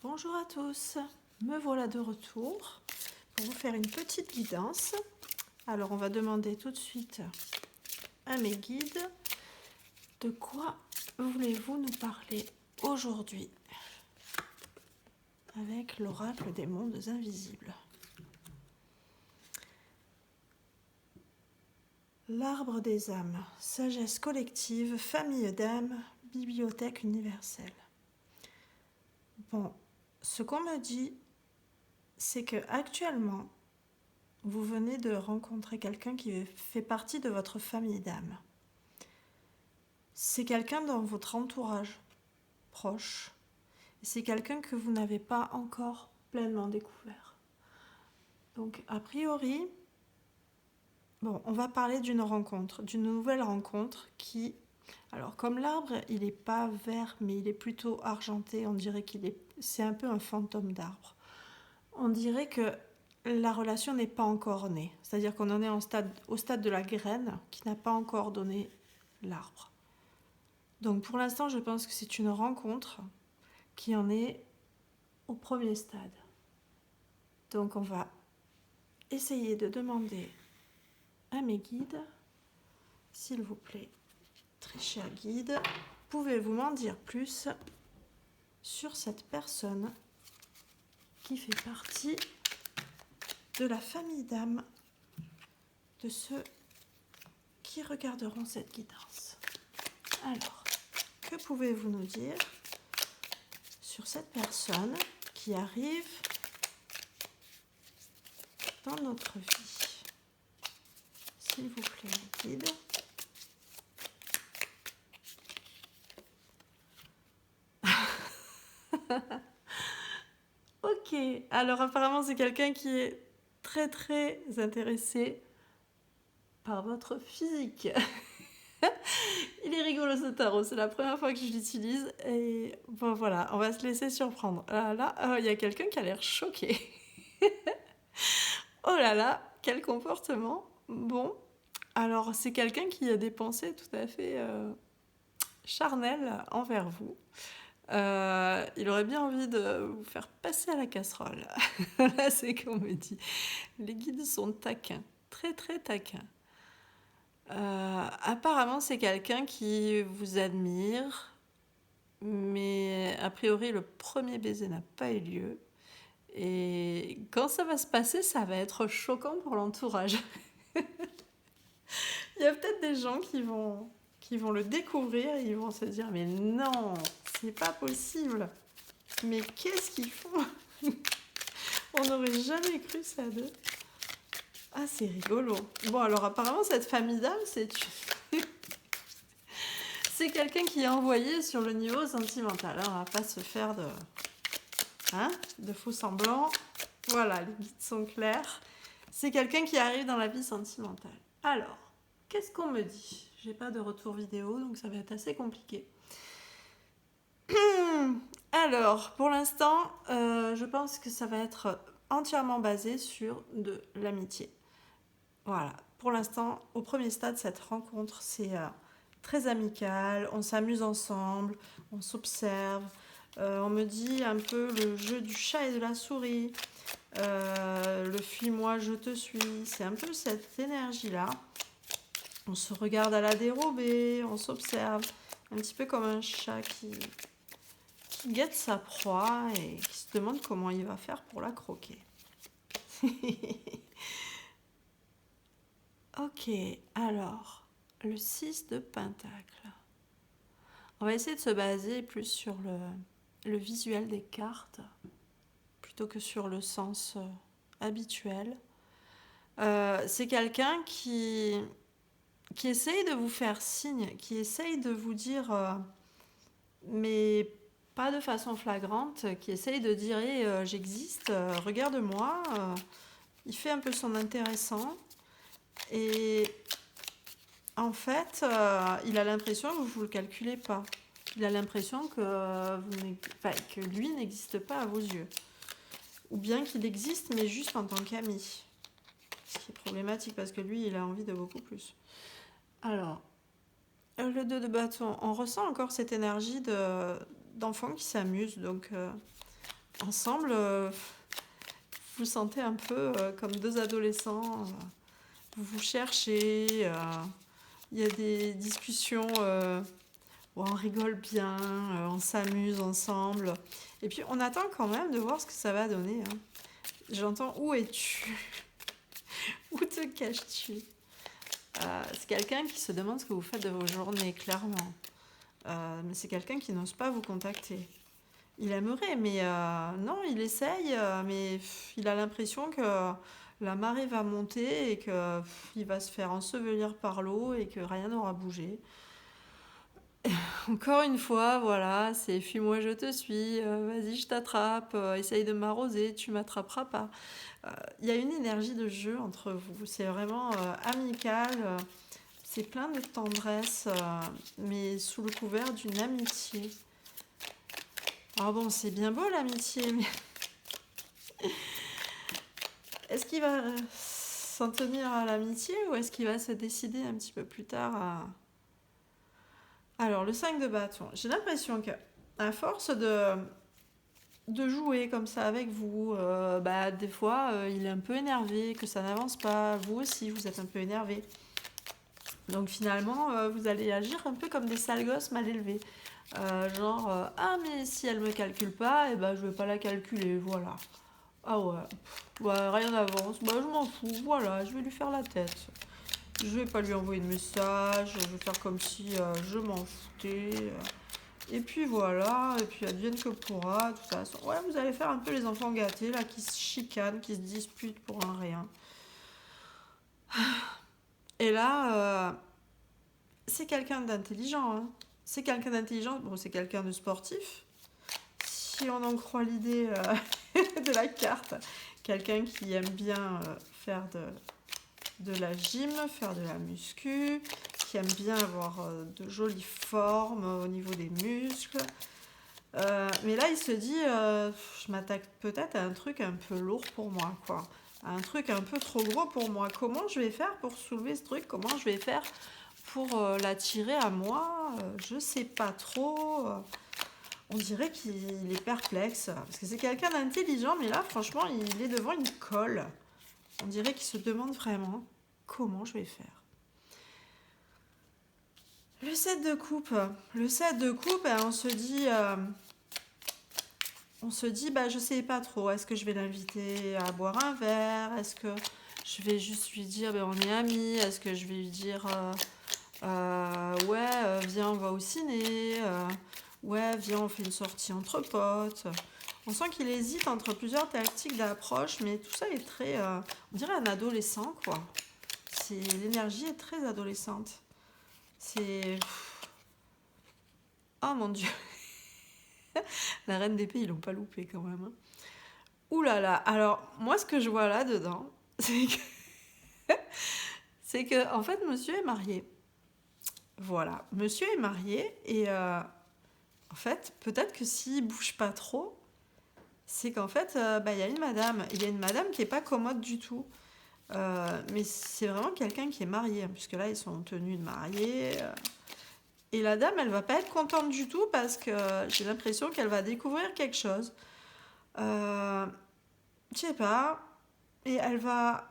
Bonjour à tous, me voilà de retour pour vous faire une petite guidance. Alors on va demander tout de suite à mes guides de quoi voulez-vous nous parler aujourd'hui avec l'oracle des mondes invisibles. L'arbre des âmes, sagesse collective, famille d'âmes, bibliothèque universelle. Bon, ce qu'on me dit, c'est que actuellement, vous venez de rencontrer quelqu'un qui fait partie de votre famille d'âmes. C'est quelqu'un dans votre entourage proche. C'est quelqu'un que vous n'avez pas encore pleinement découvert. Donc, a priori, bon, on va parler d'une rencontre, d'une nouvelle rencontre qui... Alors, comme l'arbre, il n'est pas vert, mais il est plutôt argenté. On dirait c'est un peu un fantôme d'arbre. On dirait que la relation n'est pas encore née. C'est-à-dire qu'on en est au stade de la graine qui n'a pas encore donné l'arbre. Donc pour l'instant, je pense que c'est une rencontre qui en est au premier stade. Donc on va essayer de demander à mes guides, s'il vous plaît, très cher guide, pouvez-vous m'en dire plus sur cette personne qui fait partie de la famille d'âmes de ceux qui regarderont cette guidance. Alors, que pouvez-vous nous dire sur cette personne qui arrive dans notre vie? S'il vous plaît, guide. Ok, alors apparemment c'est quelqu'un qui est très très intéressé par votre physique. Il est rigolo ce tarot, c'est la première fois que je l'utilise et bon voilà, on va se laisser surprendre. Là, il y a quelqu'un qui a l'air choqué. Oh là là, quel comportement. Bon, alors c'est quelqu'un qui a des pensées tout à fait charnelles envers vous. Il aurait bien envie de vous faire passer à la casserole. Là, c'est qu'on me dit. Les guides sont taquins, très très taquins. Apparemment, c'est quelqu'un qui vous admire, mais a priori, le premier baiser n'a pas eu lieu. Et quand ça va se passer, ça va être choquant pour l'entourage. Il y a peut-être des gens qui vont le découvrir et ils vont se dire mais non, c'est pas possible. Mais qu'est-ce qu'ils font? On n'aurait jamais cru ça d'eux. Ah, c'est rigolo. Bon, alors apparemment, cette famille d'âmes, c'est quelqu'un qui est envoyé sur le niveau sentimental. On va pas se faire de faux semblants. Voilà, les guides sont clairs. C'est quelqu'un qui arrive dans la vie sentimentale. Alors, qu'est-ce qu'on me dit? J'ai pas de retour vidéo, donc ça va être assez compliqué. Alors, pour l'instant, je pense que ça va être entièrement basé sur de l'amitié. Voilà, pour l'instant, au premier stade, cette rencontre, c'est très amical, on s'amuse ensemble, on s'observe, on me dit un peu le jeu du chat et de la souris, le fuis-moi, je te suis, c'est un peu cette énergie-là. On se regarde à la dérobée, on s'observe, un petit peu comme un chat qui guette sa proie et qui se demande comment il va faire pour la croquer. Ok, alors, le 6 de Pentacle. On va essayer de se baser plus sur le visuel des cartes, plutôt que sur le sens habituel. C'est quelqu'un qui essaye de vous faire signe, qui essaye de vous dire, mais pas de façon flagrante, qui essaye de dire hey, j'existe, regarde-moi. Il fait un peu son intéressant. Et en fait, il a l'impression que vous ne le calculez pas. Il a l'impression que lui n'existe pas à vos yeux. Ou bien qu'il existe, mais juste en tant qu'ami. Ce qui est problématique parce que lui, il a envie de beaucoup plus. Alors, le 2 de bâton, on ressent encore cette énergie d'enfant qui s'amuse. Donc, ensemble, vous sentez un peu comme deux adolescents. Vous vous cherchez. Il y a des discussions où on rigole bien, on s'amuse ensemble. Et puis on attend quand même de voir ce que ça va donner. Hein. J'entends où es-tu? Où te caches-tu? C'est quelqu'un qui se demande ce que vous faites de vos journées, clairement. Mais c'est quelqu'un qui n'ose pas vous contacter. Il aimerait, mais non, il essaye, mais il a l'impression que la marée va monter et que il va se faire ensevelir par l'eau et que rien n'aura bougé. Encore une fois, voilà, c'est fuis-moi, je te suis, vas-y, je t'attrape, essaye de m'arroser, tu m'attraperas pas. Il y a une énergie de jeu entre vous, c'est vraiment amical, c'est plein de tendresse, mais sous le couvert d'une amitié. Alors bon, c'est bien beau l'amitié, mais est-ce qu'il va s'en tenir à l'amitié ou est-ce qu'il va se décider un petit peu plus tard à... Alors, le 5 de bâton, j'ai l'impression qu'à force de jouer comme ça avec vous, des fois, il est un peu énervé, que ça n'avance pas. Vous aussi, vous êtes un peu énervé. Donc finalement, vous allez agir un peu comme des sales gosses mal élevés. Ah mais si elle me calcule pas, je vais pas la calculer, voilà. Ah ouais, rien n'avance, je m'en fous, voilà, je vais lui faire la tête. Je vais pas lui envoyer de message, je vais faire comme si je m'en foutais. Et puis voilà, et puis advienne que pourra, tout ça. Ouais, vous allez faire un peu les enfants gâtés, là, qui se chicanent, qui se disputent pour un rien. Et là, c'est quelqu'un d'intelligent, hein. C'est quelqu'un d'intelligent, bon, c'est quelqu'un de sportif. Si on en croit l'idée de la carte, quelqu'un qui aime bien faire de la gym, faire de la muscu, qui aime bien avoir de jolies formes au niveau des muscles. Mais là, il se dit, je m'attaque peut-être à un truc un peu lourd pour moi, quoi. À un truc un peu trop gros pour moi. Comment je vais faire pour soulever ce truc? Comment je vais faire pour l'attirer à moi? Je sais pas trop. On dirait qu'il est perplexe. Parce que c'est quelqu'un d'intelligent, mais là, franchement, il est devant une colle. On dirait qu'il se demande vraiment comment je vais faire. Le 7 de coupe. Le 7 de coupe, on se dit, je sais pas trop. Est-ce que je vais l'inviter à boire un verre? Est-ce que je vais juste lui dire, on est amis? Est-ce que je vais lui dire, viens, on va au ciné? Ouais, viens, on fait une sortie entre potes. On sent qu'il hésite entre plusieurs tactiques d'approche, mais tout ça est très... on dirait un adolescent, quoi. L'énergie est très adolescente. C'est... Oh mon Dieu. La reine d'épée, ils l'ont pas loupé quand même. Hein. Ouh là là. Alors, moi, ce que je vois là-dedans, c'est que, en fait, monsieur est marié. Voilà. Monsieur est marié et... en fait, peut-être que s'il bouge pas trop, c'est qu'en fait, il y a une madame. Il y a une madame qui est pas commode du tout. Mais c'est vraiment quelqu'un qui est marié, hein, puisque là, ils sont tenus de mariés. Et la dame, elle va pas être contente du tout parce que j'ai l'impression qu'elle va découvrir quelque chose. Je sais pas. Et elle va...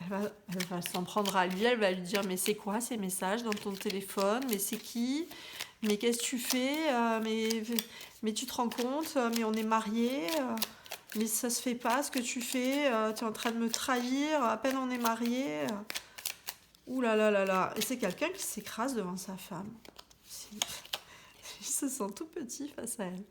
elle va s'en prendre à lui, elle va lui dire mais c'est quoi ces messages dans ton téléphone? Mais c'est qui? Mais qu'est-ce que tu fais? Mais tu te rends compte? Mais on est mariés? Mais ça se fait pas ce que tu fais? Tu es en train de me trahir? À peine on est mariés? Ouh là là là là. Et c'est quelqu'un qui s'écrase devant sa femme. Il se sent tout petit face à elle.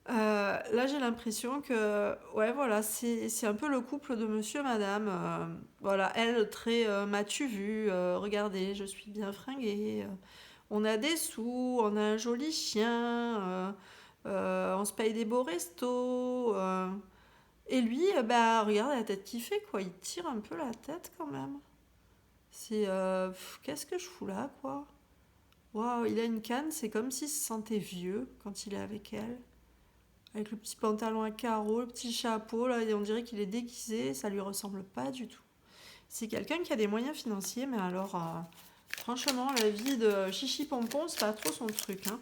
Là, j'ai l'impression que, ouais, voilà, c'est un peu le couple de monsieur, madame. Voilà, elle, très, m'as-tu vu? Regardez, je suis bien fringuée. On a des sous, on a un joli chien. On se paye des beaux restos. Et lui, regarde la tête qu'il fait, quoi. Il tire un peu la tête quand même. C'est, qu'est-ce que je fous là, quoi? Waouh, il a une canne, c'est comme s'il se sentait vieux quand il est avec elle. Avec le petit pantalon à carreaux, le petit chapeau, là, et on dirait qu'il est déguisé, ça lui ressemble pas du tout. C'est quelqu'un qui a des moyens financiers, mais alors, franchement, la vie de chichi pompon, c'est pas trop son truc. Hein.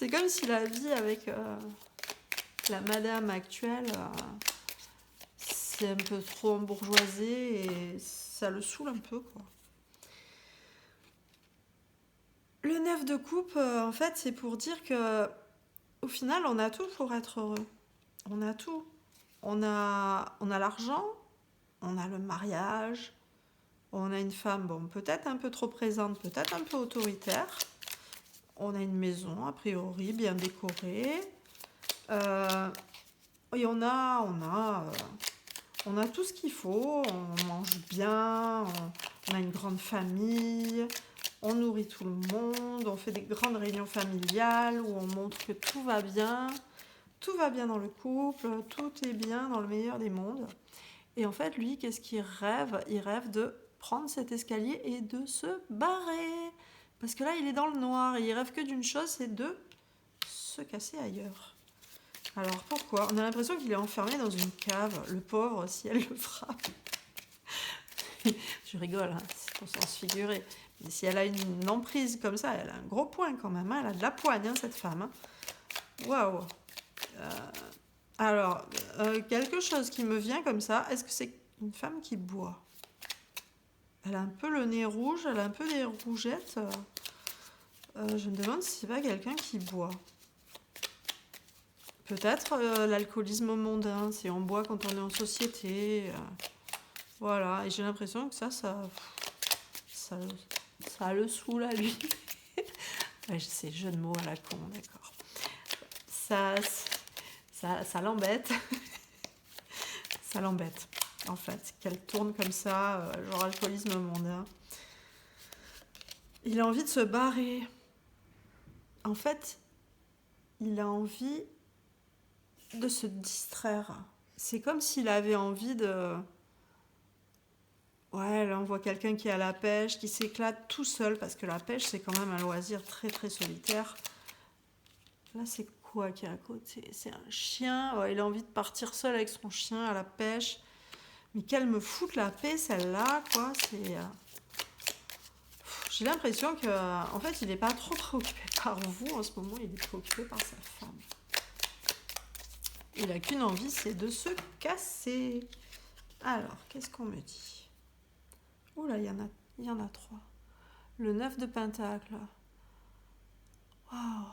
C'est comme si la vie avec la madame actuelle, c'est un peu trop embourgeoisé et ça le saoule un peu, quoi. Le 9 de coupe, en fait, c'est pour dire que au final, on a tout pour être heureux. On a tout. On a l'argent, on a le mariage, on a une femme, bon, peut-être un peu trop présente, peut-être un peu autoritaire. On a une maison, a priori, bien décorée. Et on a tout ce qu'il faut. On mange bien, on a une grande famille, on nourrit tout le monde, on fait des grandes réunions familiales où on montre que tout va bien dans le couple, tout est bien dans le meilleur des mondes. Et en fait, lui, qu'est-ce qu'il rêve? Il rêve de prendre cet escalier et de se barrer. Parce que là, il est dans le noir et il rêve que d'une chose, c'est de se casser ailleurs. Alors pourquoi? On a l'impression qu'il est enfermé dans une cave. Le pauvre, si elle le frappe. Je rigole, hein, c'est pour s'en se figurer. Mais si elle a une emprise comme ça, elle a un gros poing quand même. Hein, elle a de la poigne, hein, cette femme. Waouh! Alors, quelque chose qui me vient comme ça, est-ce que c'est une femme qui boit? Elle a un peu le nez rouge, elle a un peu des rougettes. Je me demande si c'est pas quelqu'un qui boit. Peut-être l'alcoolisme mondain, si on boit quand on est en société. Voilà, et j'ai l'impression que ça le saoule à lui. Ouais, c'est jeu de mots à la con, d'accord. Ça l'embête. Ça l'embête, en fait, qu'elle tourne comme ça, genre alcoolisme mondain. Il a envie de se barrer. En fait, il a envie de se distraire. C'est comme s'il avait envie de... Ouais, là on voit quelqu'un qui est à la pêche, qui s'éclate tout seul, parce que la pêche c'est quand même un loisir très très solitaire. Là c'est quoi qui est à côté? C'est un chien, ouais, il a envie de partir seul avec son chien à la pêche. Mais qu'elle me foute la paix celle-là, quoi, c'est... J'ai l'impression que, en fait, il n'est pas trop préoccupé par vous en ce moment, il est préoccupé par sa femme. Il n'a qu'une envie, c'est de se casser. Alors, qu'est-ce qu'on me dit? Oula, il y en a 3. Le 9 de Pentacle. Waouh.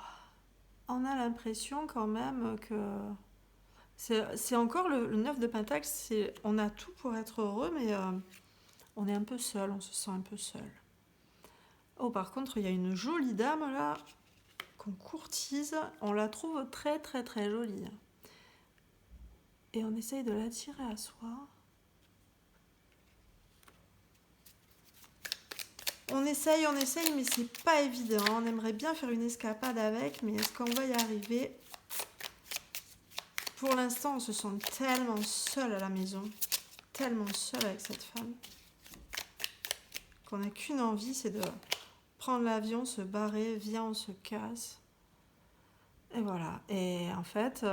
On a l'impression quand même que... C'est encore le 9 de Pentacle, on a tout pour être heureux, mais on est un peu seul, on se sent un peu seul. Oh, par contre, il y a une jolie dame là, qu'on courtise, on la trouve très très très jolie. Et on essaye de l'attirer à soi. On essaye, mais c'est pas évident. On aimerait bien faire une escapade avec, mais est-ce qu'on va y arriver? Pour l'instant, on se sent tellement seul à la maison, tellement seul avec cette femme, qu'on n'a qu'une envie, c'est de prendre l'avion, se barrer, viens, on se casse. Et voilà. Et en fait,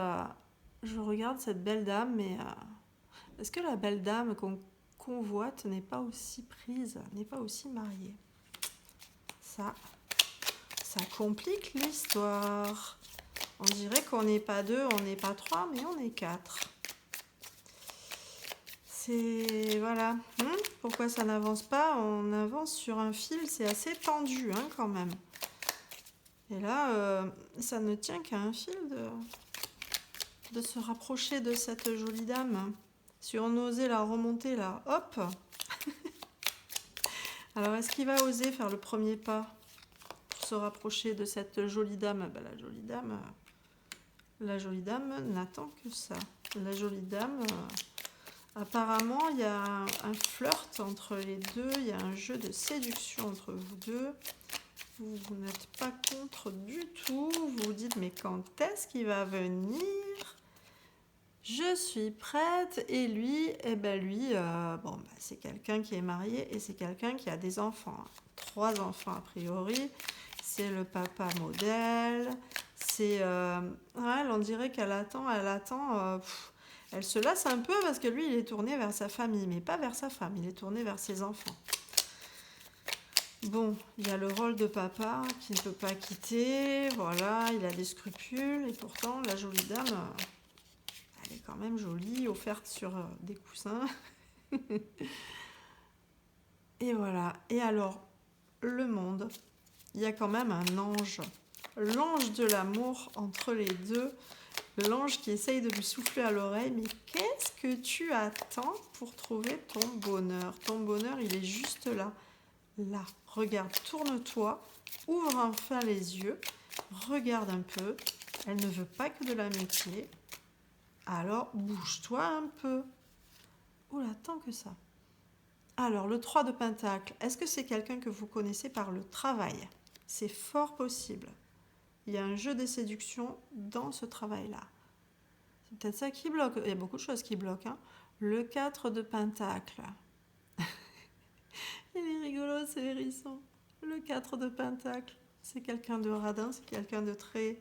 je regarde cette belle dame, mais est-ce que la belle dame qu'on convoite n'est pas aussi prise, n'est pas aussi mariée? Ça complique l'histoire. On dirait qu'on n'est pas 2, on n'est pas 3, mais on est 4. C'est... Voilà. Pourquoi ça n'avance pas? On avance sur un fil, c'est assez tendu quand même. Et là, ça ne tient qu'à un fil de se rapprocher de cette jolie dame. Si on osait la remonter là, hop. Alors, est-ce qu'il va oser faire le premier pas pour se rapprocher de cette jolie dame? La jolie dame n'attend que ça. La jolie dame, apparemment, il y a un flirt entre les deux, il y a un jeu de séduction entre vous deux. Vous n'êtes pas contre du tout. Vous vous dites, mais quand est-ce qu'il va venir? Je suis prête. Et lui, c'est quelqu'un qui est marié et c'est quelqu'un qui a des enfants. 3 enfants a priori. C'est le papa modèle. C'est, on dirait qu'elle attend. Elle se lasse un peu parce que lui, il est tourné vers sa famille, mais pas vers sa femme. Il est tourné vers ses enfants. Bon, il y a le rôle de papa qui ne peut pas quitter. Voilà, il a des scrupules. Et pourtant, la jolie dame, elle est quand même jolie, offerte sur des coussins. Et voilà. Et alors, le monde, il y a quand même un ange. L'ange de l'amour entre les deux. L'ange qui essaye de lui souffler à l'oreille. Mais qu'est-ce que tu attends pour trouver ton bonheur? Ton bonheur, il est juste là. Là. Regarde, tourne-toi. Ouvre enfin les yeux. Regarde un peu. Elle ne veut pas que de l'amitié. Alors, bouge-toi un peu. Oula, tant que ça. Alors, le 3 de Pentacle, est-ce que c'est quelqu'un que vous connaissez par le travail? C'est fort possible. Il y a un jeu de séduction dans ce travail-là. C'est peut-être ça qui bloque. Il y a beaucoup de choses qui bloquent. Hein. Le 4 de Pentacle. Il est rigolo, ce hérisson. Le 4 de Pentacle. C'est quelqu'un de radin, c'est quelqu'un de très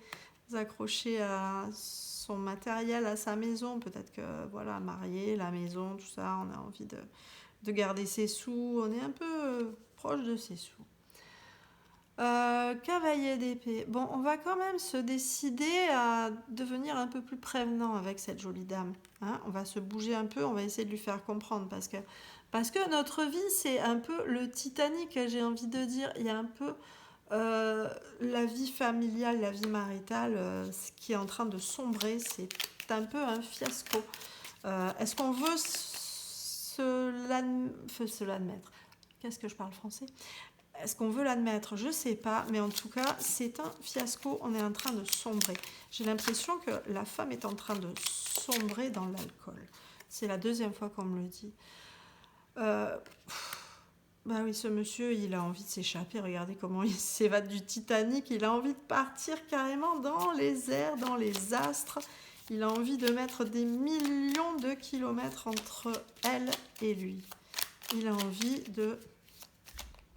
accroché à son matériel, à sa maison. Peut-être que, voilà, marié, la maison, tout ça, on a envie de garder ses sous. On est un peu proche de ses sous. Cavalier d'épée. Bon, on va quand même se décider à devenir un peu plus prévenant avec cette jolie dame. Hein, on va se bouger un peu, on va essayer de lui faire comprendre parce que notre vie, c'est un peu le Titanic, j'ai envie de dire. Il y a un peu la vie familiale, la vie maritale, ce qui est en train de sombrer. C'est un peu un fiasco. Est-ce qu'on veut se l'admettre? Qu'est-ce que je parle français? Est-ce qu'on veut l'admettre? Je ne sais pas, mais en tout cas, c'est un fiasco. On est en train de sombrer. J'ai l'impression que la femme est en train de sombrer dans l'alcool. C'est la deuxième fois qu'on me le dit. Bah oui, ce monsieur, il a envie de s'échapper. Regardez comment il s'évade du Titanic. Il a envie de partir carrément dans les airs, dans les astres. Il a envie de mettre des millions de kilomètres entre elle et lui. Il a envie de...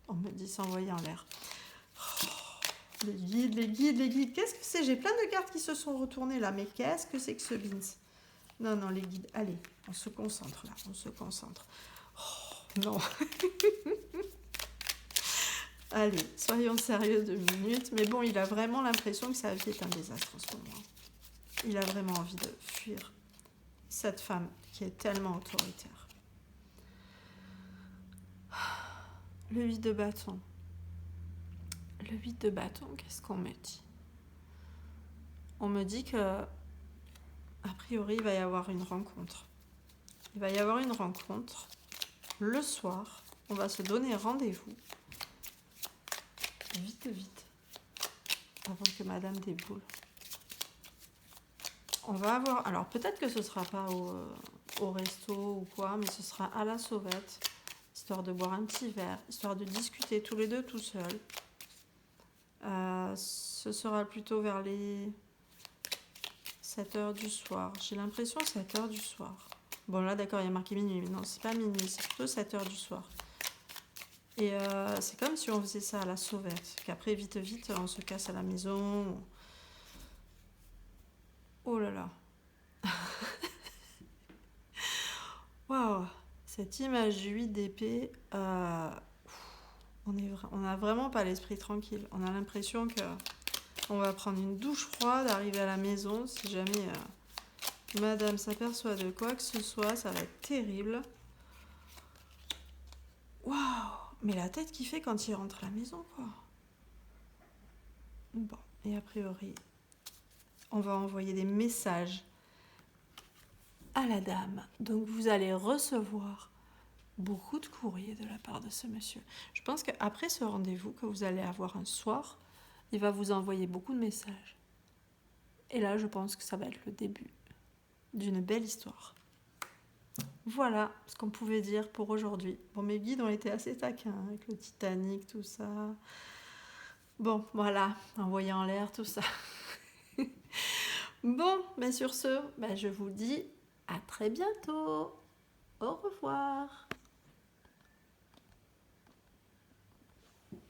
On me dit s'envoyer en l'air. Oh, les guides, les guides, les guides. Qu'est-ce que c'est? J'ai plein de cartes qui se sont retournées là. Mais qu'est-ce que c'est que ce beans? Non, non, les guides. Allez, on se concentre là. On se concentre. Oh, non. Allez, soyons sérieux 2 minutes. Mais bon, il a vraiment l'impression que sa vie est un désastre en ce moment. Il a vraiment envie de fuir cette femme qui est tellement autoritaire. Le 8 de bâton. Le 8 de bâton, qu'est-ce qu'on me dit? On me dit que, a priori, il va y avoir une rencontre. Il va y avoir une rencontre le soir. On va se donner rendez-vous. Vite, vite. Avant que madame déboule. On va avoir... Alors, peut-être que ce ne sera pas au resto ou quoi, mais ce sera à la sauvette. Histoire de boire un petit verre, histoire de discuter tous les deux tout seuls. Ce sera plutôt vers les 7h du soir. J'ai l'impression 7h du soir. Bon là d'accord, il y a marqué minuit, mais non, c'est pas minuit, c'est plutôt 7h du soir. Et c'est comme si on faisait ça à la sauvette, qu'après vite vite on se casse à la maison. Oh là là. Waouh. Cette image 8 d'épée, on n'a vraiment pas l'esprit tranquille. On a l'impression que on va prendre une douche froide, arriver à la maison. Si jamais madame s'aperçoit de quoi que ce soit, ça va être terrible. Waouh! Mais la tête qu'il fait quand il rentre à la maison, quoi. Bon, et a priori, on va envoyer des messages à la dame. Donc vous allez recevoir beaucoup de courriers de la part de ce monsieur. Je pense qu'après ce rendez-vous que vous allez avoir un soir, il va vous envoyer beaucoup de messages. Et là, je pense que ça va être le début d'une belle histoire. Voilà ce qu'on pouvait dire pour aujourd'hui. Bon, mes guides ont été assez taquins avec le Titanic, tout ça. Bon, voilà, envoyer en l'air, tout ça. Bon, mais sur ce, je vous dis à très bientôt. Au revoir.